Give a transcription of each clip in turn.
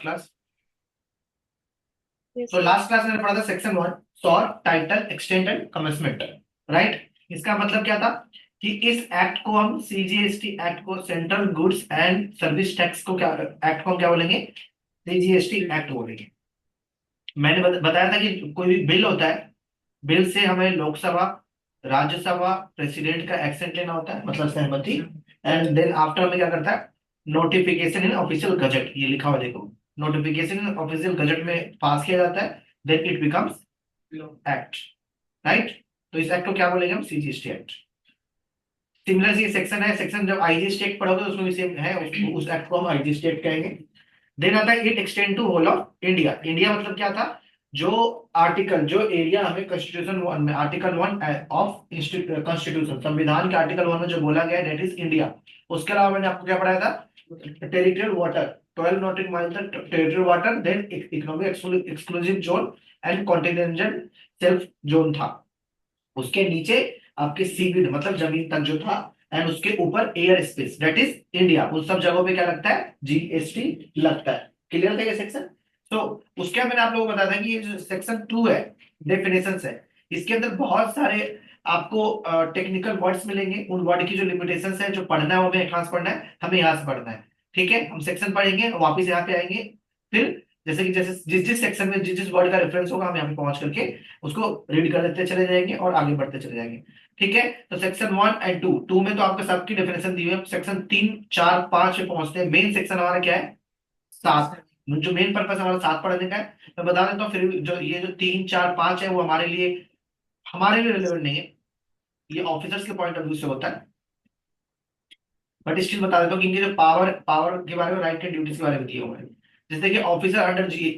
Class? Yes, तो sir. Last class में पढ़ा था section 1, sort, title, extend and commencement, right? इसका मतलब क्या था कि इस एक्ट को हम सीजीएसटी एक्ट को, central goods and service tax को, क्या एक्ट को हम क्या बोलेंगे? सीजीएसटी एक्ट बोलेंगे। मैंने बताया था कि कोई भी बिल होता है, बिल से हमें लोकसभा, राज्यसभा, प्रेसिडेंट का एक्सेंट लेना होता है, मतलब सहमति, एंड देन आफ्टर हमें क्या करता है? नोटिफिकेशन इन ऑफिशियल गजट, ये लिखा हुआ देखो, नोटिफिकेशन इन ऑफिशियल गजट में पास किया जाता है, then it becomes act, right? तो इस एक्ट को क्या बोलेंगे हम? CGST act. सिमिलर ये सेक्शन है, सेक्शन जब आईजीएसटी एक्ट पढ़ोगे तो उसमें भी सेम है, उस एक्ट को हम आईजीएसटी एक्ट कहेंगे। देन आता है it extend to whole of India. India मतलब क्या था? जो आर्टिकल, जो एरिया हमें कॉन्स्टिट्यूशन 1 में, आर्टिकल 1 ऑफ कॉन्स्टिट्यूशन, संविधान के आर्टिकल 1 में जो बोला गया है, दैट इज इंडिया। उसके अलावा मैंने आपको क्या पढ़ाया था? टेरिtoriयल वाटर, 12 नॉटिक माइल तक territorial water, then economic exclusive zone and continental shelf zone था। उसके नीचे आपके सीबीड मतलब जमीन तक जो था, एंड उसके ऊपर air space, that is India. उन सब जगहों पे क्या लगता है? जीएसटी लगता है। क्लियर था ये सेक्शन? तो उसके बाद मैंने आप लोगों को बताया था कि ये जो सेक्शन 2 है, डेफिनेशन है, इसके अंदर बहुत सारे आपको टेक्निकल वर्ड्स मिलेंगे। उन वर्ड की जो लिमिटेशंस है, जो पढ़ना है वो हमें कहाँ से पढ़ना है? हमें यहाँ से पढ़ना है। ठीक है, हम सेक्शन पढ़ेंगे और वापिस यहाँ पे आएंगे। फिर जैसे कि जैसे जिस जिस सेक्शन में जिस जिस वर्ड का रेफरेंस होगा, हम यहाँ पे पहुंच करके उसको रीड कर लेते चले जाएंगे और आगे बढ़ते चले जाएंगे। ठीक है, तो सेक्शन 1 एंड 2, टू में तो आपको सबकी डेफिनेशन दी हुई है। सेक्शन 3, 4, 5 पे पहुंचते हैं। मेन सेक्शन हमारा क्या है? 7। जो मेन पर्पस हमारा 7 पढ़ने का है, मैं बता देता हूँ। फिर भी जो ये जो 3, 4, 5 है वो हमारे लिए रिलेवेंट नहीं है, ये ऑफिसर्स के पॉइंट ऑफ व्यू से होता है। बट स्टिल बता देता हूँ कि इनके जो पावर पावर के बारे में, राइट एंड ड्यूटीज के बारे में दिए हुए हैं। जैसे कि ऑफिसर अंडर जी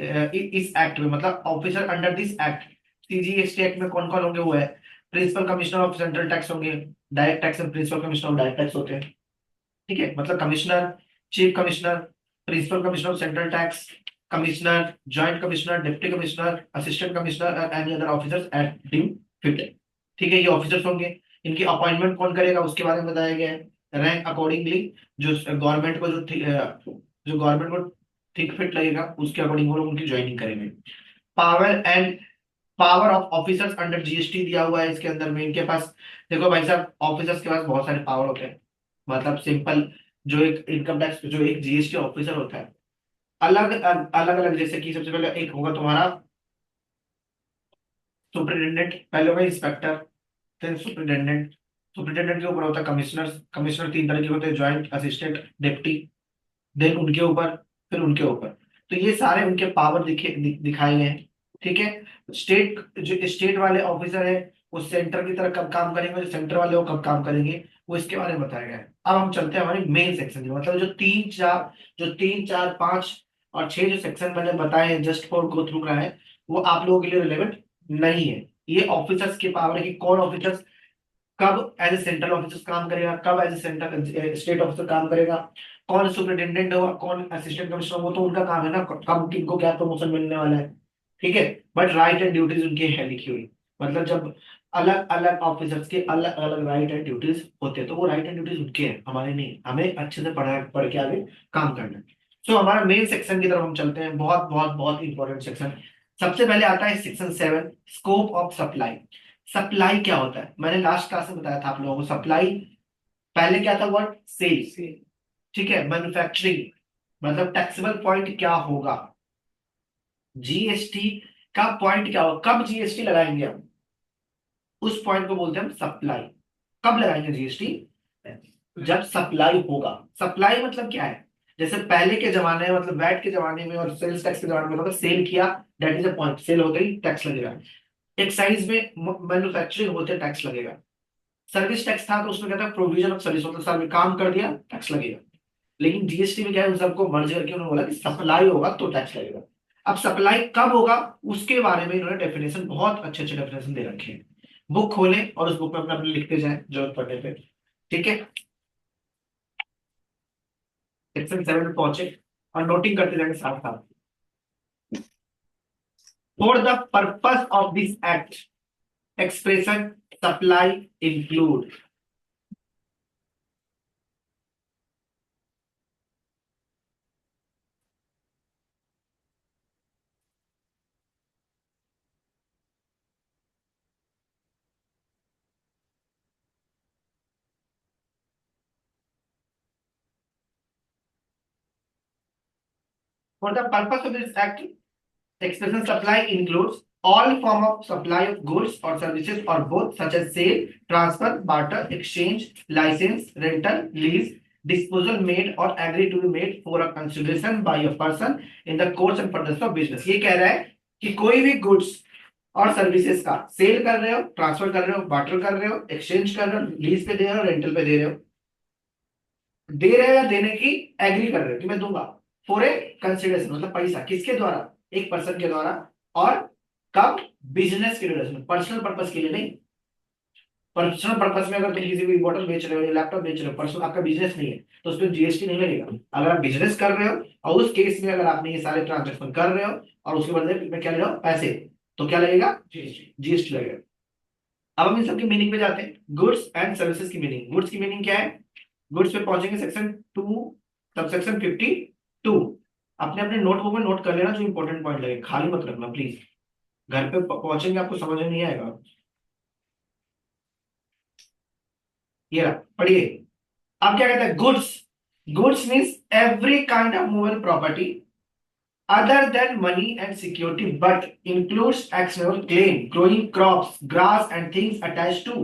इस एक्ट में, मतलब officer under this act, CGST act में कौन कौन होंगे? वो है principal commissioner of central tax होंगे, direct tax and principal commissioner of direct tax होते हैं। ठीक है, मतलब commissioner, chief commissioner, principal commissioner of central tax, commissioner, joint commissioner, deputy commissioner, assistant commissioner and any other officers at deem fit. ठीक है, ये officers होंगे। इनकी अपॉइंटमेंट कौन करेगा उसके बारे में बताया गया है। रैंक अकॉर्डिंगली, जो गवर्नमेंट को जो गवर्नमेंट को ठीक फिट लगेगा उसके अकॉर्डिंग वो लोग उनकी ज्वाइनिंग करेंगे। Power and power of officers under GST दिया हुआ है इसके अंदर में। इनके पास, देखो भाई साहब, ऑफिसर्स के पास बहुत सारे पावर होते हैं। मतलब सिंपल, जो एक इनकम टैक्स, जो एक जीएसटी ऑफिसर होता है, अलग अलग अलग, जैसे कि सबसे पहले एक होगा तुम्हारा सुपरिटेंडेंट, पहले होगा इंस्पेक्टर, फिर सुपरिटेंडेंट। सुपरिटेंडेंट के ऊपर होता है कमिश्नर। कमिश्नर 3 तरह के होते हैं, ज्वाइंट, असिस्टेंट, डिप्टी। देन उनके ऊपर, फिर उनके ऊपर। तो ये सारे उनके पावर दिखाए गए हैं। ठीक है, स्टेट, जो स्टेट वाले ऑफिसर है वो सेंटर की तरह कब काम करेंगे, जो सेंटर वाले वो कब काम करेंगे, वो इसके बारे में बताया गया है। अब हम चलते हैं हमारे मेन सेक्शन में, मतलब जो 3, 4, 5 और 6 जो सेक्शन मैंने बताए हैं, जस्ट फॉर गो थ्रू करा है, वो आप लोगों के लिए रिलेवेंट नहीं है। ये ऑफिसर्स की पावर है कि कौन ऑफिसर्स कब एज ए सेंट्रल ऑफिसर काम करेगा, कब as a central state officer काम करेगा, कौन सुपरिटेंडेंट होगा, कौन असिस्टेंट कमिश्नर, वो तो उनका काम है ना, कब किनको क्या प्रमोशन मिलने वाला है। ठीक है, बट राइट एंड ड्यूटीज उनकी है लिखी हुई। मतलब जब अलग अलग ऑफिसर्स के अलग अलग राइट एंड ड्यूटीज होते हैं, तो वो राइट एंड ड्यूटीज उनके हैं, हमारे नहीं। हमें अच्छे से पढ़ के आगे काम करना है। सो हमारा मेन सेक्शन की तरफ हम चलते हैं। बहुत बहुत बहुत इंपॉर्टेंट सेक्शन। सबसे पहले आता है section 7, scope of supply. Supply क्या होता है? मैंने लास्ट क्लास में बताया था आप लोगों को। सप्लाई पहले क्या था वर्ड? सेल। ठीक है, मैन्युफैक्चरिंग, मतलब टैक्सेबल पॉइंट क्या होगा, जीएसटी का पॉइंट क्या होगा, कब जीएसटी लगाएंगे हम, उस पॉइंट को बोलते हैं हम सप्लाई। कब लगाएंगे जीएसटी? जब सप्लाई होगा। सप्लाई मतलब क्या है? जैसे पहले के जमाने में, मतलब वैट के जमाने में और सेल्स टैक्स के जमाने में होता था, सेल किया, that is a point, sale होते ही टैक्स लगेगा। एक्साइज में, मैन्युफैक्चरिंग होते टैक्स लगेगा। सर्विस टैक्स था तो उसमें क्या था? प्रोविजन ऑफ सर्विस, मतलब सर काम कर दिया टैक्स लगेगा। लेकिन जीएसटी में क्या है, उन सबको मर्ज करके उन्होंने बोला कि सप्लाई होगा तो टैक्स लगेगा। अब सप्लाई कब होगा उसके बारे में इन्होंने डेफिनेशन, बहुत अच्छे अच्छे डेफिनेशन दे रखे हैं। बुक खोलें और उस बुक में अपने अपने लिखते जाएं जरूरत पड़ने पे। ठीक है, सेक्शन 7 में पहुंचे और नोटिंग करते जाएंगे साथ साथ। For the purpose of this act, expression supply include. For the purpose of this act, expression supply includes all form of supply of goods or services or both, such as sale, transfer, barter, exchange, license, rental, lease, disposal made or agree to be made for a consideration by a person in the course and purpose of business. ये कह रहा है कि कोई भी goods और services का cell कर रहे हो, ट्रांसफर कर रहे हो, बार्टर कर रहे हो, एक्सचेंज कर रहे हो, लीज पे दे रहे हो, रेंटल पे दे रहे हो या देने की एग्री कर रहे हो कि मैं दूंगा फॉर ए कंसिडरेशन, मतलब पैसा किसके द्वारा, एक पर्सन के द्वारा, और कब, बिजनेस के ड्यूरेशन, पर्सनल पर्पस के लिए नहीं। पर्सनल पर्पस में अगर तुम किसी को बॉटल बेच रहे हो या लैपटॉप बेच रहे हो, पर्सनल आपका बिजनेस नहीं है, तो उस पर जीएसटी नहीं लगेगा। अगर आप बिजनेस कर रहे हो और उस केस में अगर आपने ये सारे ट्रांजेक्शन कर रहे हो और उसके बदले में क्या ले रहे हो, पैसे, तो क्या लगेगा, जीएसटी लगेगा। अब हम इन सबकी मीनिंग पे जाते हैं। गुड्स एंड सर्विसेज की मीनिंग। गुड्स की मीनिंग क्या है? गुड्स पे पहुंचेंगे सेक्शन 2 सबसेक्शन 52। अपने अपने नोटबुक में नोट कर लेना जो इंपॉर्टेंट पॉइंट लगे, खाली मत रखना प्लीज, घर पे पहुंचेंगे आपको समझ में नहीं आएगा। ये रहा, पढ़िए। अब क्या कहता है? Goods, goods means every kind of movable property other than money and security but includes actionable claim, growing crops, grass and things attached to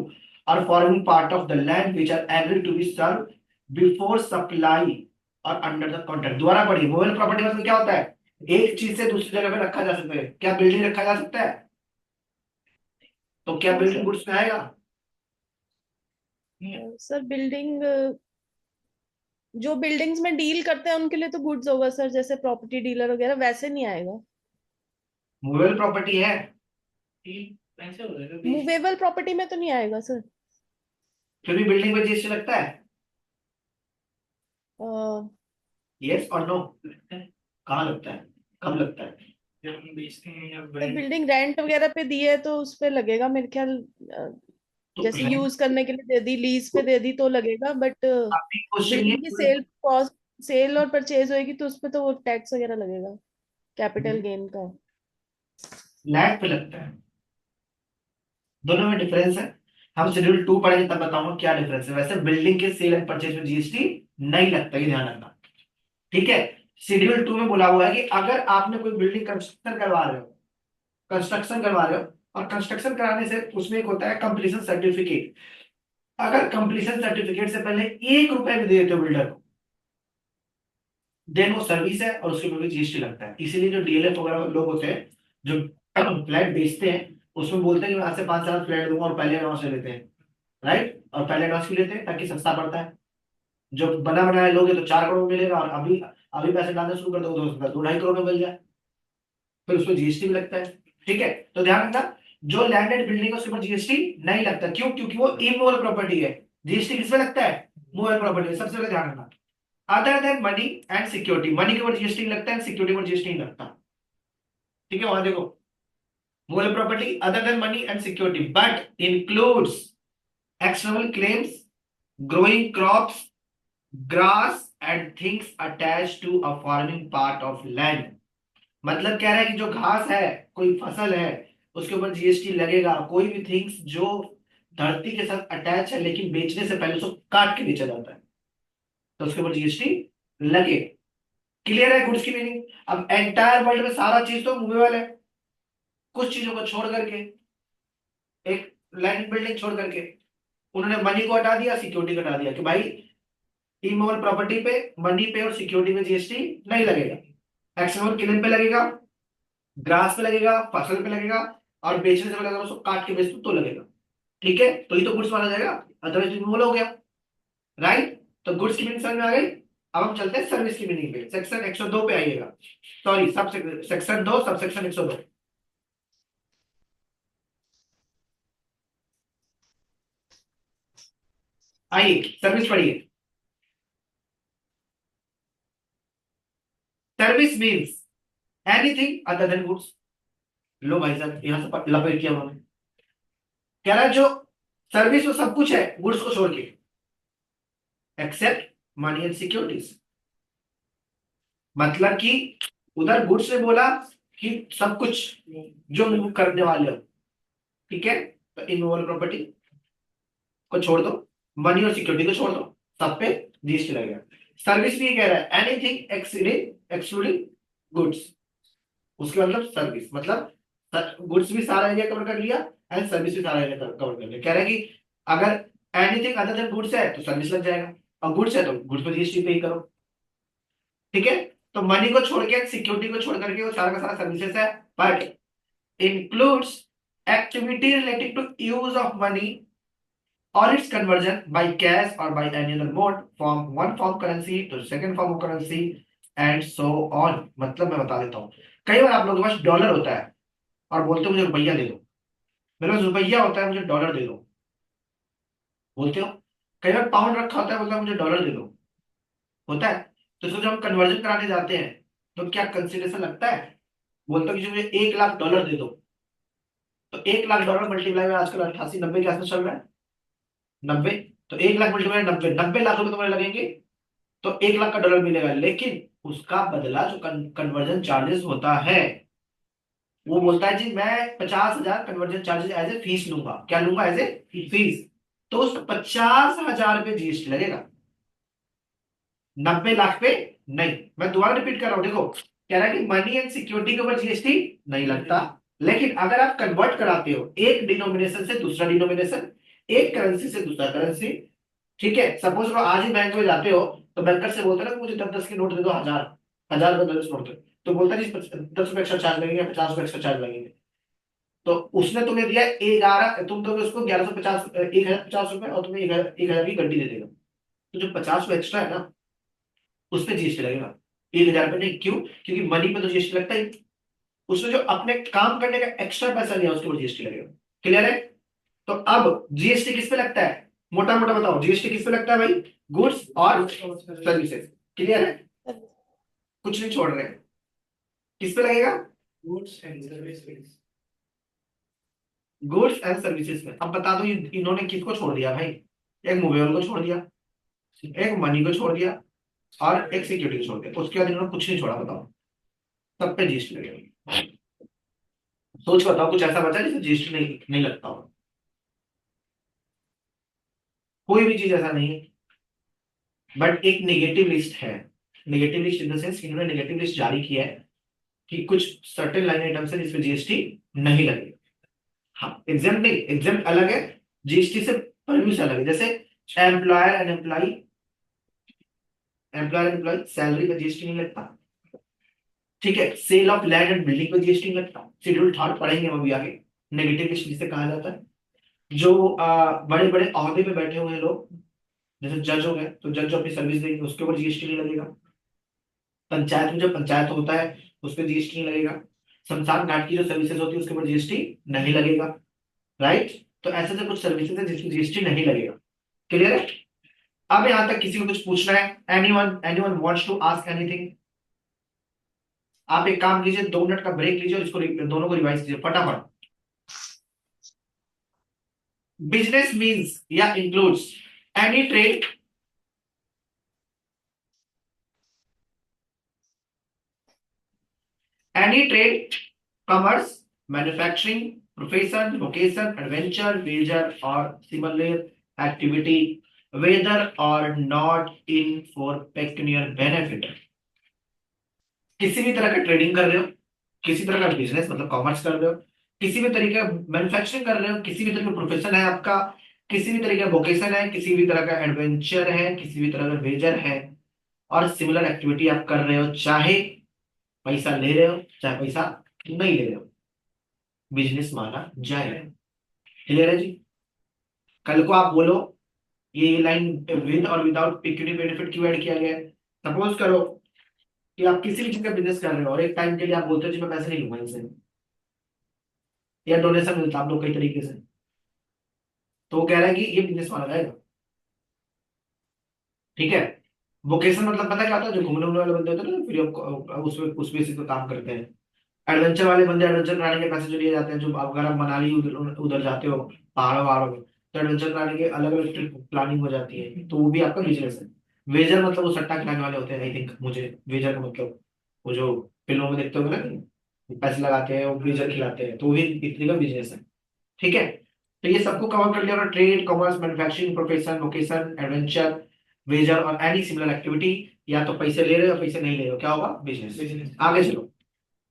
or forming part of the land which are agreed to be served before supply or under the contract। दोबारा पढ़िए। Movable property मतलब क्या होता है? एक चीज से दूसरी जगह पे रखा जा सकता है। क्या बिल्डिंग रखा जा सकता है? तो क्या बिल्डिंग गुड्स में आएगा? सर बिल्डिंग, जो बिल्डिंग्स में डील करते हैं उनके लिए तो गुड्स होगा सर, जैसे प्रॉपर्टी डीलर वगैरह, वैसे नहीं आएगा। मूवेबल प्रॉपर्टी है, मूवेबल प्रॉपर्टी में तो नहीं आएगा सर। फिर भी बिल्डिंग पे जीएसटी लगता है? अ, यस और नो? कहाँ लगता है, कब लगता है? जब हम बेचते हैं या तो बिल्डिंग रेंट वगैरह पे दी है तो उस पे लगेगा मेरे ख्याल। तो जैसे यूज करने के लिए दे दी, लीज पे दे दी तो लगेगा, बट आपकी क्वेश्चन ये बिल्डिंग की सेल कॉस्ट, सेल और परचेज होएगी तो उस पे तो वो टैक्स वगैरह लगेगा, कैपिटल गेन का। लैंड पे लगता है। दोनों में डिफरेंस है। हम शेड्यूल 2 पढ़ेंगे तब बताऊंगा क्या डिफरेंस है। वैसे बिल्डिंग के सेल एंड परचेज में जीएसटी नहीं लगता, ये ध्यान रखना, ठीक है। शेड्यूल 2 में बोला हुआ है कि अगर आपने कोई बिल्डिंग कंस्ट्रक्शन करवा रहे हो, कंस्ट्रक्शन करवा रहे हो, और कंस्ट्रक्शन कराने से उसमें एक होता है कंप्लीशन सर्टिफिकेट। अगर कंप्लीशन सर्टिफिकेट से पहले 1 रुपए भी दे देते हो बिल्डर को, देन वो सर्विस है और उसके ऊपर भी जीएसटी लगता है। इसीलिए जो डीएलएफ वगैरह लोग होते हैं जो फ्लैट बेचते हैं, उसमें बोलते हैं कि मैं आज से 5 साल फ्लैट दूंगा और पहले एडवांस ले लेते हैं, राइट। और पहले एडवांस क्यों लेते हैं? ताकि सस्ता पड़ता है। जो बना बनाया लोगे तो 4 करोड़ में मिलेगा, और अभी अभी पैसे डालना शुरू कर दो तो 2-2.5 करोड़ में मिल जाए, फिर उसमें जीएसटी भी लगता है, ठीक है। तो ध्यान रखना, जो लैंड एंड बिल्डिंग है उसके ऊपर जीएसटी नहीं लगता। क्यों? क्योंकि वो इमूवेबल प्रॉपर्टी है। जीएसटी किसमें लगता है? Movable property. सबसे पहले ध्यान रखना, other than money and security, money के ऊपर जीएसटी लगता है, सिक्योरिटी पर जीएसटी नहीं लगता, ठीक है। वहां देखो, movable property other than money and security but includes external claims, growing crops, grass and things attach to a farming part of land. मतलब कह रहा है कि जो घास है, कोई फसल है, उसके ऊपर जीएसटी लगेगा। कोई भी थिंग्स जो धरती के साथ अटैच है लेकिन बेचने से पहले उसको काट के बेचा जाता है, तो उसके ऊपर जीएसटी लगे। क्लियर है गुड्स की मीनिंग? अब एंटायर वर्ल्ड में सारा चीज तो मूवेबल है, कुछ चीजों को छोड़ करके, एक लैंड बिल्डिंग छोड़ करके उन्होंने मनी को हटा दिया, सिक्योरिटी को हटा दिया कि भाई इमूवेबल प्रॉपर्टी पे, मनी पे और सिक्योरिटी पे जीएसटी नहीं लगेगा। एक्सटर्नल क्लेम पे लगेगा, ग्रास पे लगेगा, फसल पे लगेगा, और बेचने से पहले अगर उसको काट के बेच दो तो लगेगा, ठीक है। तो ये तो गुड्स माना जाएगा, अदरवाइज रिमूवल हो गया, राइट। तो गुड्स की मीनिंग समझ में आ गई। अब हम चलते हैं सर्विस की मीनिंग पे। सेक्शन 102 पे आइएगा, sorry sub section 2 sub section 102। आइए सर्विस पढ़िए। Service means anything other than goods. लो भाई साहब, यहां से लपेट किया उन्होंने। कह रहा है जो सर्विस वो सब कुछ है गुड्स को छोड़ के, एक्सेप्ट मनी एंड सिक्योरिटीज। मतलब कि उधर गुड्स ने बोला कि सब कुछ जो मूव करने वाले हो, ठीक है, तो इमूवेबल प्रॉपर्टी को छोड़ दो, मनी और सिक्योरिटी को छोड़ दो, सब पे जीएसटी लगेगा। सर्विस भी ये कह रहा है एनीथिंग एक्सक्लूडिंग गुड्स, उसके मतलब सर्विस, मतलब गुड्स भी सारा एरिया कवर कर लिया एंड सर्विस भी सारा एरिया कवर कर लिया। कह रहा है कि अगर एनीथिंग अदर देन गुड्स है तो सर्विस लग जाएगा, और गुड्स है तो गुड्स पर जीएसटी पे करो। ठीक है, तो मनी को छोड़ के, सिक्योरिटी को छोड़ करके वो सारा का सारा सर्विसेज है, but includes activity related to use of money or its conversion by cash or by any other mode from one form currency to second form of currency and so on। मतलब मैं बता देता हूँ, कई बार आप लोगों के पास डॉलर होता है और बोलते हो मुझे रुपया दे दो, मेरे पास रुपया होता है मुझे डॉलर दे दो, बोलते हो। कई बार पाउंड रखा होता है, बोलता है मुझे डॉलर दे दो, होता है। तो इसको जब हम कन्वर्जन कराने जाते हैं तो क्या कंसिडरेशन लगता है, बोलते हो कि मुझे 1 लाख डॉलर दे दो, तो 1 लाख डॉलर मल्टीप्लाई में आजकल 88-90 के आसपास चल रहा है, 90। तो 1 लाख मल्टीप्लाई 90, 90 लाख रुपए तुम्हारे लगेंगे, तो 1 लाख का डॉलर मिलेगा, लेकिन उसका बदला जो कन्वर्जन चार्जेस होता है, वो बोलता है जी मैं 50,000 conversion charges as a fee लूंगा। क्या लूंगा? As a fee. तो उस 50,000 पे जीएसटी लगेगा, 90 लाख पे नहीं। मैं दोबारा रिपीट कर रहा हूं, देखो कह रहा है कि मनी एंड सिक्योरिटी के ऊपर जीएसटी नहीं लगता, लेकिन अगर आप कन्वर्ट कराते हो एक डिनोमिनेशन से दूसरा डिनोमिनेशन, एक करेंसी से दूसरा करेंसी, ठीक है, सपोज आज ही बैंक में जाते हो तो बैंकर से बोलते ना कि मुझे 10-10 के नोट दे दो, 1000 1000 रुपए 10 नोट दे, तो बोलता है जी 10 रुपए एक्स्ट्रा चार्ज लगेंगे, 50 रुपए एक्स्ट्रा चार्ज लगेंगे। तो उसने तुम्हें दिया 11, तुम दोगे उसको 1150, 1050 रुपए, और तुम्हें 1000 की गड्डी दे देगा। तो जो 50 रुपए एक्स्ट्रा है ना, उस पर जीएसटी लगेगा, 1000 पे नहीं। क्यों? क्योंकि मनी पे तो जीएसटी लगता ही, उसने जो अपने काम करने का एक्स्ट्रा पैसा लिया उसके ऊपर जीएसटी लगेगा। क्लियर है? तो अब जीएसटी किस पे लगता है, मोटा मोटा बताओ, जीएसटी किस पे लगता है भाई? गुड्स और सर्विसेज। क्लियर है? कुछ नहीं छोड़ रहे हैं। किस पे लगेगा? Goods and services. Goods and services में। अब बता दो इन्होंने किसको छोड़ दिया भाई? एक मूवेबल को छोड़ दिया, एक मनी को छोड़ दिया, और एक सिक्योरिटी को छोड़ दिया। उसके बाद इन्होंने कुछ नहीं छोड़ा, बताओ सब पे जीएसटी लगेगा। सोच के बताओ कुछ ऐसा बचा जिसे जीएसटी नहीं नहीं लगता हो? कोई भी चीज ऐसा नहीं है। बट एक नेगेटिव लिस्ट है, negative list in the sense इन्होंने नेगेटिव लिस्ट जारी किया है कि कुछ सर्टेन लाइन आइटम्स है जिसपे जीएसटी नहीं लगेगी। हाँ, एग्जाम नहीं, एग्जाम अलग है, जीएसटी से परव्यू से अलग है। जैसे employer and employ, employer employ salary पे जीएसटी नहीं लगता, ठीक है। Sale of land and building पे जीएसटी नहीं लगता। शेड्यूल थर्ड पढ़ेंगे हम अभी आगे, नेगेटिव लिस्ट जिसे कहा जाता है। जो बड़े बड़े ओहदे पे बैठे हुए हैं लोग, जैसे जज हो गए, तो जज जो अपनी सर्विस देंगे उसके ऊपर जीएसटी नहीं लगेगा। पंचायत में जो पंचायत होता है उस पर जीएसटी नहीं लगेगा। शमशान घाट की जो सर्विसेज होती है उसके ऊपर जीएसटी नहीं लगेगा, राइट। तो ऐसे से कुछ सर्विसेज है जिसकी जीएसटी नहीं लगेगा। क्लियर है? अब यहां तक किसी को कुछ पूछना है? Anyone anyone wants to ask anything? आप एक काम कीजिए, 2 मिनट का ब्रेक लीजिए और इसको दोनों को रिवाइज कीजिए फटाफट। बिजनेस मीन्स या includes any trade, any trade, commerce, manufacturing, profession, vocation, adventure, leisure or similar activity, whether or not in for pecuniary benefit। किसी भी तरह का ट्रेडिंग कर रहे हो, किसी तरह का बिजनेस मतलब कॉमर्स कर रहे हो, किसी भी तरीके का मैन्युफैक्चरिंग कर रहे हो, किसी भी तरह का प्रोफेशन है आपका, किसी भी तरह का वोकेशन है, किसी भी तरह का एडवेंचर है, किसी भी तरह का वेजर है, और सिमिलर एक्टिविटी आप कर रहे हो, चाहे पैसा ले रहे हो चाहे पैसा नहीं ले रहे हो, बिजनेस माना जाएगा। क्लियर है जी? कल को आप बोलो ये लाइन विद और विदाउट पिक्यूनियरी बेनिफिट क्यों ऐड किया गया है? सपोज करो कि आप किसी भी चीज का बिजनेस कर रहे हो और एक टाइम के लिए आप बोलते हो जी मैं पैसे नहीं लूंगा इनसे, या डोनेशन मिलता है आप लोग कई तरीके से, तो वो कह रहा है कि ये बिजनेस माना जाएगा। ठीक है। वोकेशन मतलब पता क्या होता है? जो घूमने उमने वाले बंदे होते हैं ना, फ्री ऑफ उस बेसिस पे काम करते हैं। एडवेंचर वाले बंदे एडवेंचर कराने के पैसे जो लिए जाते हैं, जो अगर आप मनाली उधर उधर जाते हो पहाड़ों वहाड़ों में, तो एडवेंचर कराने के अलग अलग ट्रिप प्लानिंग हो जाती है, तो वो भी आपका बिजनेस है। वेजर मतलब वो सट्टा खिलाने वाले होते हैं, आई थिंक मुझे वेजर का मतलब वो जो फिल्मों में देखते हो ना कि पैसे लगाते हैं वो वेजर खिलाते हैं, तो वो भी इतनी का बिजनेस है। ठीक है। तो ये सबको कवर कर लिया, trade, commerce, manufacturing, profession, vocation, adventure, wager और एनी सिमिलर एक्टिविटी, या तो पैसे ले रहे हो पैसे नहीं ले रहे हो, क्या होगा? बिजनेस। बिजनेस। आगे चलो।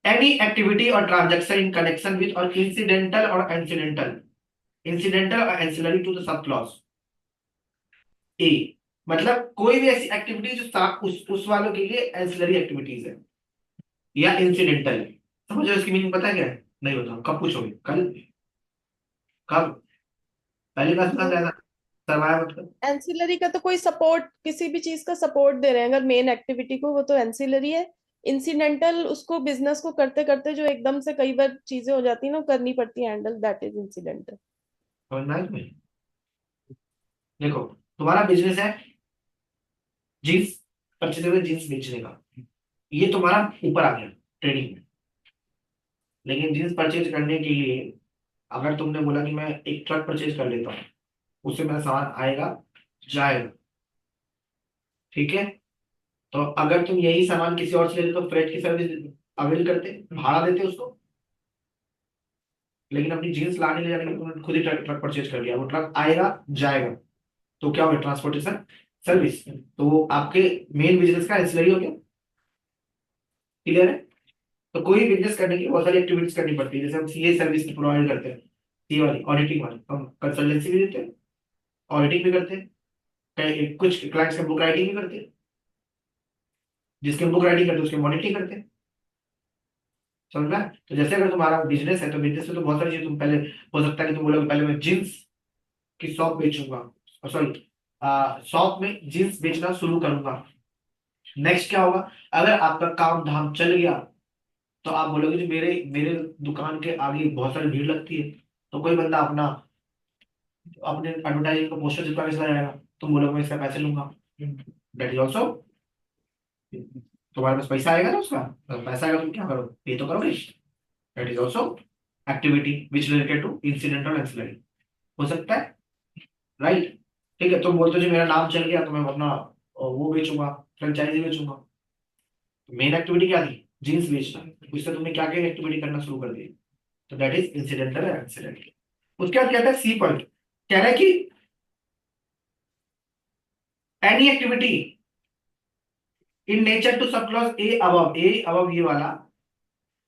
Any activity or transaction in connection with or incidental or incidental or ancillary to the sub clause A, मतलब कोई भी ऐसी एक्टिविटी जो उस वालों के लिए एंसिलरी एक्टिविटीज है या इंसिडेंटल है। समझो इसकी मीनिंग पता है क्या है? नहीं बताओ, कब पूछोगे? कल? कब? पहली क्लास में ऐसा सरवाया मतलब। एंसिलरी का तो कोई सपोर्ट, किसी भी चीज का सपोर्ट दे रहे हैं अगर मेन एक्टिविटी को, वो तो एंसिलरी है। इंसिडेंटल उसको बिजनेस को करते करते जो एकदम से कई बार चीजें हो जाती है ना, वो करनी पड़ती है हैंडल, दैट इज इंसिडेंटल। समझ में आया तुम्हें? देखो, तुम्हारा बिजनेस है जीन्स परचेज करके जीन्स बेचने का, ये तुम्हारा ऊपर आ गया ट्रेडिंग में। लेकिन जीन्स परचेज करने के लिए अगर तुमने बोला कि मैं एक ट्रक परचेज कर लेता हूँ, उससे मेरा सामान आएगा जाएगा, ठीक है? तो अगर तुम यही सामान किसी और से ले लेते तो फ्रेट की सर्विस अवेल करते, भाड़ा देते उसको। लेकिन अपनी जीन्स लाने ले जाने के लिए तुमने खुद ही ट्रक परचेज कर लिया, वो ट्रक आएगा जाएगा, तो क्या होगा? Transportation service. तो वो आपके मेन बिजनेस का एंसिलरी हो गया। क्लियर है? तो कोई बिजनेस करने की बहुत सारी एक्टिविटीज करनी पड़ती है। जैसे हम सीए सर्विस प्रोवाइड करते हैं, सी वाली ऑडिटिंग वाली, हम कंसल्टेंसी भी देते हैं, ऑडिटिंग भी करते हैं, कुछ क्लाइंट्स का बुक राइटिंग भी करते हैं, जिसके बुक राइटिंग करते हैं उसके मॉनिटरिंग करते हैं। समझ में आया? तो जैसे अगर तुम्हारा बिजनेस है तो बिजनेस में तो बहुत सारी चीज तुम पहले, हो सकता है कि तुम बोलोगे पहले मैं जींस की शॉप बेचूंगा, सॉरी शॉप में जींस बेचना शुरू करूंगा। नेक्स्ट क्या होगा? अगर आपका काम धाम चल गया तो आप बोलोगे जी मेरे मेरे दुकान के आगे बहुत सारी भीड़ लगती है, तो कोई बंदा अपना अपने एडवर्टाइजिंग का पोस्टर चिपका के चला जाएगा, तुम बोलोगे मैं इसका पैसे लूंगा। दैट इज ऑल्सो, तुम्हारे पास पैसा आएगा ना उसका, तो पैसा आएगा तुम क्या करो? पे तो करोगे। That is also activity which related to incidental ancillary, हो सकता है, राइट? ठीक है, तुम बोलते हो जी मेरा नाम चल गया तो मैं अपना वो बेचूंगा, फ्रेंचाइजी बेचूंगा। मेन एक्टिविटी क्या थी? जीन्स बेचना। उससे तुमने क्या क्या एक्टिविटी करना शुरू कर दी? तो दैट इज इंसिडेंटल एंसिलरी। उसके बाद कहता है सी पॉइंट, कह रहा है कि any activity in nature to sub clause A above ये वाला,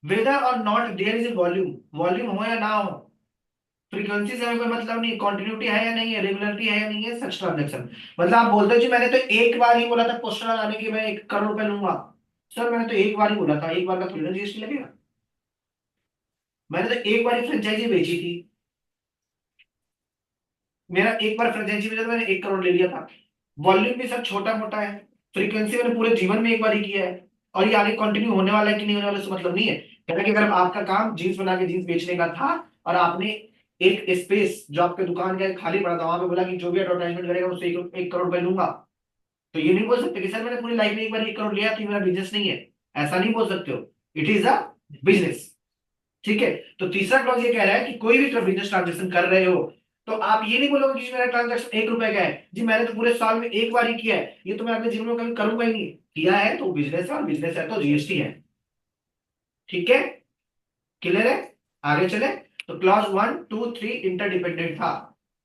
whether or not there is a volume, volume हो या ना हो, फ्रीक्वेंसी से हमें कोई मतलब नहीं, कॉन्टिन्यूटी है या नहीं है, रेगुलरिटी है या नहीं है, सच ट्रांजेक्शन। मतलब आप बोलते हो जी मैंने तो एक बार ही बोला था पोस्टर लगाने की मैं 1 करोड़ रुपए लूंगा। सर मैंने तो एक बार ही बोला था, एक बार का थोड़ी ना जीएसटी लगेगा। मैंने तो एक बार ही फ्रेंचाइजी बेची थी, मेरा एक बार फ्रेंचाइजी बेचा था, मैंने 1 करोड़ ले लिया था। वॉल्यूम भी सर छोटा मोटा है, फ्रीक्वेंसी मैंने पूरे जीवन में एक बार ही किया है, और ये आगे कंटिन्यू होने वाला है कि नहीं होने वाला इससे मतलब नहीं है। कहना कि अगर आपका काम जीन्स बना के जीन्स बेचने का था और आपने एक स्पेस जो आपके दुकान का खाली पड़ा था वहां पे बोला कि जो भी एडवर्टाइजमेंट करेगा उससे 1 करोड़ रुपए लूंगा, तो ये नहीं बोल सकते कि सर मैंने पूरी लाइफ में एक बार 1 करोड़ लिया तो ये मेरा बिजनेस नहीं है। ऐसा नहीं बोल सकते हो, इट इज अ बिजनेस। ठीक है? तो तीसरा क्लॉज ये कह रहा है कि कोई भी बिजनेस ट्रांजेक्शन कर रहे हो तो आप ये नहीं बोलोगे कि जी मेरा ट्रांजेक्शन 1 रुपए का है, जी मैंने तो पूरे साल में एक बार ही किया है, ये तो मैं अगले जीवन में कभी करूंगा ही नहीं। किया है तो बिजनेस है, और बिजनेस है तो जीएसटी है। ठीक है? क्लियर है? आगे चले। तो क्लॉज 1 2 3 इंटरडिपेंडेंट था।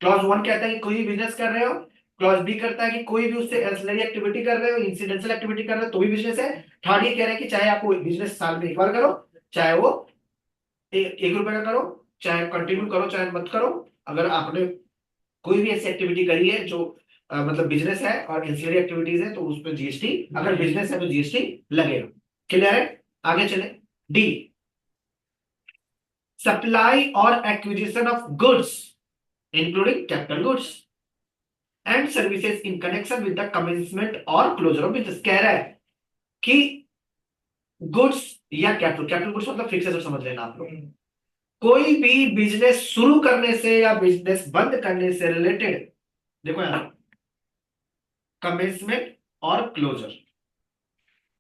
क्लॉज 1 कहता है कि कोई भी बिजनेस कर रहे हो, क्लॉज बी करता है कि कोई भी उससे एंसिलरी एक्टिविटी कर रहे हो, इंसिडेंशियल एक्टिविटी कर रहे हो तो भी बिजनेस है। थर्ड ये कह रहा है कि चाहे आप कोई बिजनेस साल में एक बार करो, चाहे वो 1 रुपए का करो, चाहे कंटिन्यू करो चाहे मत करो, अगर आपने कोई भी ऐसी एक्टिविटी करी है जो मतलब बिजनेस है और एंसिलरी एक्टिविटीज है तो उस पर जीएसटी, अगर बिजनेस है तो जीएसटी लगेगा। क्लियर है? आगे चले। डी, सप्लाई और acquisition of goods including capital goods and services in connection with the commencement और क्लोजर ऑफ बिजनेस। कह रहा है कि गुड्स या कैपिटल, कैपिटल गुड्स मतलब फिक्स एसेट समझ लेना आप लोग। कोई भी बिजनेस शुरू करने से या बिजनेस बंद करने से रिलेटेड, देखो यहां कमेंसमेंट और क्लोजर,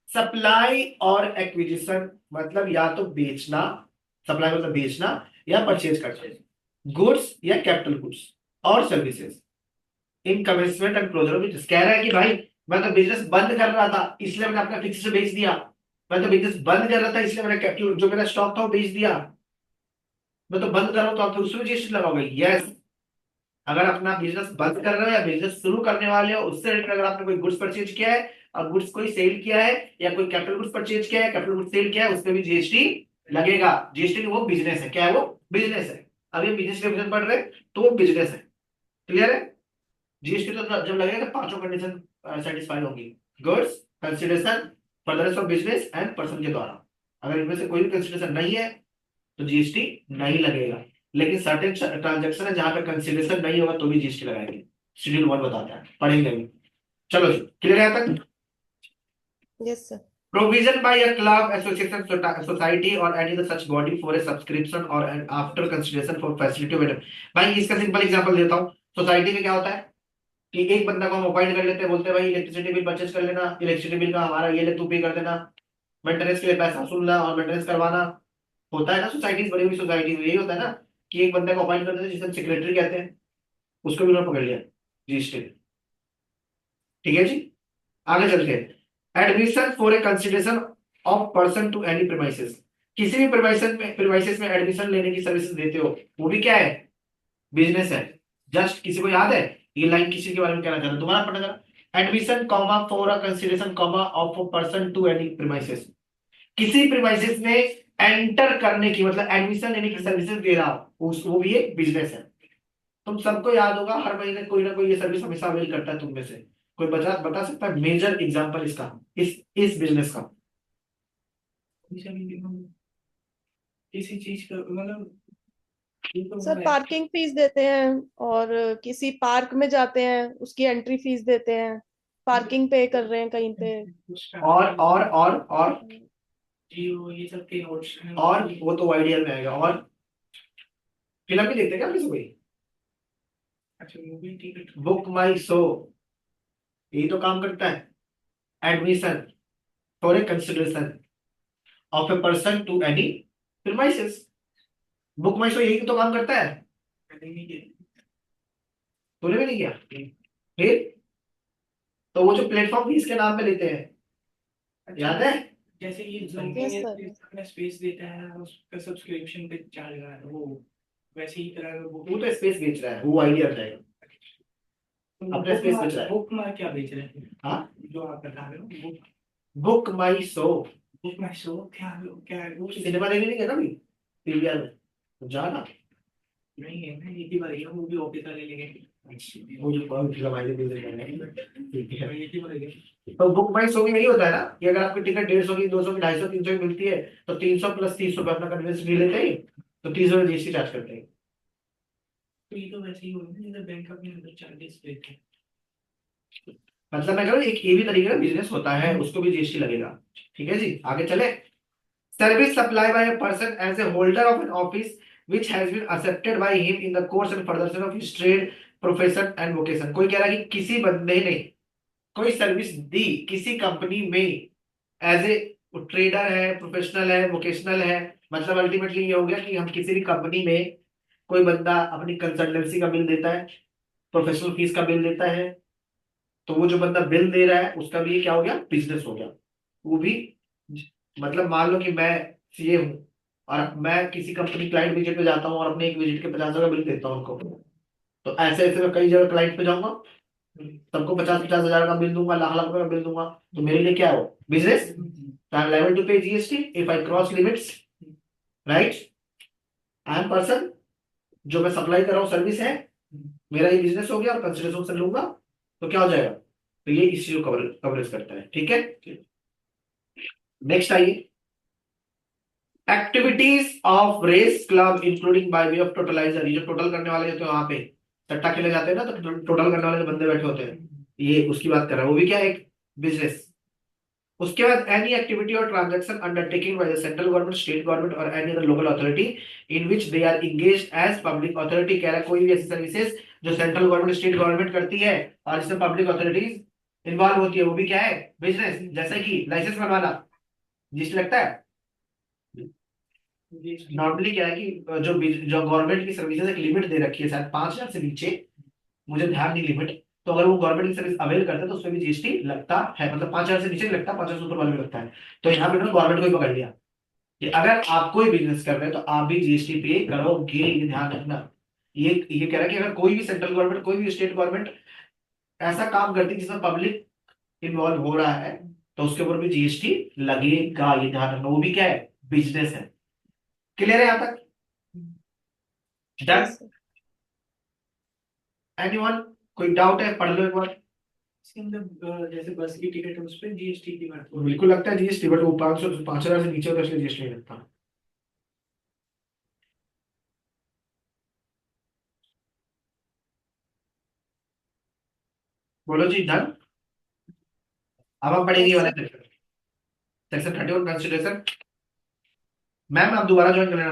सप्लाई और एक्विजिशन मतलब या तो बेचना, सप्लाई मतलब बेचना या परचेज करना, गुड्स या कैपिटल गुड्स और services in commencement and closure of business. कह रहा है कि भाई मैं तो बिजनेस बंद कर रहा था इसलिए मैंने अपना फिक्स बेच दिया, मैं तो बिजनेस बंद कर रहा था इसलिए मैंने कैपिटल जो मेरा स्टॉक था वो बेच दिया, मैं तो बंद कर रहा हूं तो आप तो उसमें जीएसटी लगाओगे। यस, अगर अपना बिजनेस बंद कर रहे हो या बिजनेस शुरू करने वाले हो उससे रिलेटेड अगर आपने कोई गुड्स परचेज किया है, और गुड्स कोई सेल किया है या कोई कैपिटल गुड्स परचेज किया है, कैपिटल गुड्स सेल किया है, उस पर भी जीएसटी लगेगा। जीएसटी वो बिजनेस है, क्या है वो, बिजनेस है। अब ये बिजनेस डिफिनेशन पढ़ रहे हैं तो वो बिजनेस है, क्लियर है। जीएसटी तो जब लगेगा तो पांचों कंडीशन सेटिस्फाई होगी, goods, consideration, furtherance of business and person के द्वारा। अगर इनमें से कोई भी कंसिडरेशन नहीं है तो जीएसटी नहीं लगेगा। लेकिन सर्टेन ट्रांजेक्शन है जहां पे कंसिडरेशन नहीं होगा तो भी जीएसटी लगाएंगे, शेड्यूल 1 बताता है, पढ़ेंगे अभी। चलो जी, क्लियर है यहाँ तक। Yes sir. Provision by a club, association, society or any other such body for a subscription or an after consideration for facility whatever। भाई इसका सिंपल एग्जांपल देता हूँ। सोसाइटी में क्या होता है कि एक बंदा को हम अपॉइंट कर लेते हैं, बोलते हैं भाई इलेक्ट्रिसिटी बिल परचेज कर लेना, इलेक्ट्रिसिटी बिल का हमारा ये ले तू पे कर देना, मेंटेनेंस के लिए पैसा वसूलना और मेंटेनेंस करवाना। होता है ना, सोसाइटीज, बड़ी बड़ी सोसाइटी में यही होता है ना कि एक बंदे को अपॉइंट कर देते हैं जिसे सेक्रेटरी कहते हैं, उसको भी उन्होंने पकड़ लिया रजिस्ट्री। ठीक है जी, आगे चलते हैं। Admission for a consideration of person to any premises. किसी भी प्रीमाइसेस में एडमिशन लेने की सर्विसेज देते हो, वो भी क्या है, बिजनेस है। जस्ट किसी को याद है ये लाइन किसी के बारे में कहना चाह रहा दोबारा पढ़ना जरा। Admission comma for a consideration comma of a person to any premises. किसी प्रीमाइसेस में एंटर करने की मतलब एडमिशन लेने की सर्विसेज दे रहा हो, वो भी एक बिजनेस है। तुम सबको याद होगा हर महीने कोई ना कोई ये सर्विस हमेशा अवेल करता है तुम में से। कोई बता सकता है मेजर एग्जांपल इसका, इस बिजनेस का। किसी चीज का मतलब ये तो सर पार्किंग फीस देते हैं, और किसी पार्क में जाते हैं उसकी एंट्री फीस देते हैं, पार्किंग पे कर रहे हैं कहीं पे। और जियो ये सब के नोट्स हैं। और वो तो आइडियल में आएगा। और फिल्म भी देखते हैं क्या किसी कोई, अच्छा movie ticket, book my show, यही तो काम करता है। Admission for a consideration of a person to any premises, book my show यही तो काम करता है। मैंने नहीं किया। तूने भी नहीं किया फिर? तो वो जो प्लेटफॉर्म फीस के नाम पे लेते हैं, याद है? जैसे ये Yes, Zoom sir. अपना स्पेस देता है उसका सब्सक्रिप्शन पे चार्ज लगा है वो, वैसे ही तरह का वो तो स्पेस बेच रहा है, वो आइडिया रहेगा। अपने स्पेस बेच रहा है। बुक मार क्या बेच रहे हैं? हाँ, जो आप बता रहे हो book my show. Book my show क्या क्या है वो? सिनेमा देखने नहीं गया ना अभी पीवीआर में, तो जाना। नहीं है ना, एक ही बार गया, मूवी ऑफिस वाले लेंगे। वो जो कौन फिल्म आई थी ठीक है। एक ही बार गया। तो बुक माई शो में यही होता है ना कि अगर आपकी टिकट 150 की, 200 की, 250, 300 की मिलती है तो 300 प्लस 30 रुपए अपना कन्वेंस फी लेते हैं, तो 30 रुपए जीएसटी चार्ज करते हैं। तो ये तो वैसे ही होगा ना जैसे बैंक अपने अंदर चार्जेस लेते हैं। मतलब मैं कह रहा हूँ एक ये भी तरीके का बिजनेस होता है, उसको भी जीएसटी लगेगा। ठीक है जी, आगे चले। Service supply by a person as a holder of an office which has been accepted by him in the course and furtherance of his trade, profession and vocation। कोई कह रहा है कि किसी बंदे ने कोई सर्विस दी किसी कंपनी में एज ए ट्रेडर है, प्रोफेशनल है, वोकेशनल है। मतलब अल्टीमेटली ये हो गया कि हम किसी भी कंपनी में कोई बंदा अपनी कंसल्टेंसी का बिल देता है, प्रोफेशनल फीस का बिल देता है, तो वो जो बंदा बिल दे रहा है उसका भी ये क्या हो गया, बिजनेस हो गया। वो भी मतलब मान लो कि मैं सीए हूँ और मैं किसी कंपनी क्लाइंट विजिट पे जाता हूँ और अपने एक विजिट के 50 का बिल देता हूँ उनको, तो ऐसे ऐसे मैं कई जगह क्लाइंट पे जाऊंगा, सबको 50-50 हजार का बिल दूंगा, लाख लाख रुपए का बिल दूंगा, तो मेरे लिए क्या हो, business. I am liable to pay GST if I cross limits, right. I am person, जो मैं सप्लाई कर रहा हूँ सर्विस है, मेरा ये बिजनेस हो गया और कंसिडरेशन लूंगा तो क्या हो जाएगा, तो ये इस चीज को कवरेज करता है। ठीक है, नेक्स्ट आइए। Activities of race club including by way of totalizer. ये जो टोटल करने वाले जो वहां पे सट्टा खेले जाते हैं ना, तो टोटल करने वाले जो बंदे बैठे होते हैं, ये उसकी बात कर रहा है, वो भी क्या है, एक बिजनेस। उसके बाद एनी एक्टिविटी और transaction undertaking by the central government, state government और any other local authority in which they are engaged as public authority. कह रहा है कोई भी ऐसी सर्विसेज जो सेंट्रल गवर्नमेंट, स्टेट गवर्नमेंट करती है और इसमें पब्लिक अथॉरिटीज इन्वॉल्व होती है, वो भी क्या है, बिजनेस। जैसे कि लाइसेंस बनवाना जिससे लगता है। नॉर्मली क्या है कि जो गवर्नमेंट की सर्विसेज एक लिमिट दे रखी है शायद 5,000 से नीचे, मुझे ध्यान नहीं लिमिट, तो अगर वो गवर्नमेंट की सर्विस अवेल करते हैं तो उसमें भी जीएसटी लगता है। मतलब 5,000 से नीचे भी लगता है, 5,000 से ऊपर वाले भी लगता है। तो यहाँ पे गवर्नमेंट को ही पकड़ लिया कि अगर आप कोई बिजनेस कर रहे हैं तो आप भी जीएसटी पे करोगे, ये ध्यान रखना। ये कह रहा है कि अगर कोई भी सेंट्रल गवर्नमेंट, कोई भी स्टेट गवर्नमेंट ऐसा काम करती है जिसमें पब्लिक इन्वॉल्व हो रहा है तो उसके ऊपर भी जीएसटी लगेगा, ये ध्यान रखना। वो भी क्या है, बिजनेस है। क्लियर है यहां तक? डन। yes sir. एनीवन, कोई डाउट है? पढ़ लो एक बार। इसके अंदर जैसे बस की टिकट है उस पर जीएसटी की बात हो रही बिल्कुल लगता है जीएसटी, बट वो 5,000 से नीचे होता है इसलिए जीएसटी नहीं लगता। बोलो जी, डन। अब हम पढ़ेंगे ये yes वाला sir. Section, section 31 consideration. Ma'am आप दोबारा ज्वाइन कर लेना।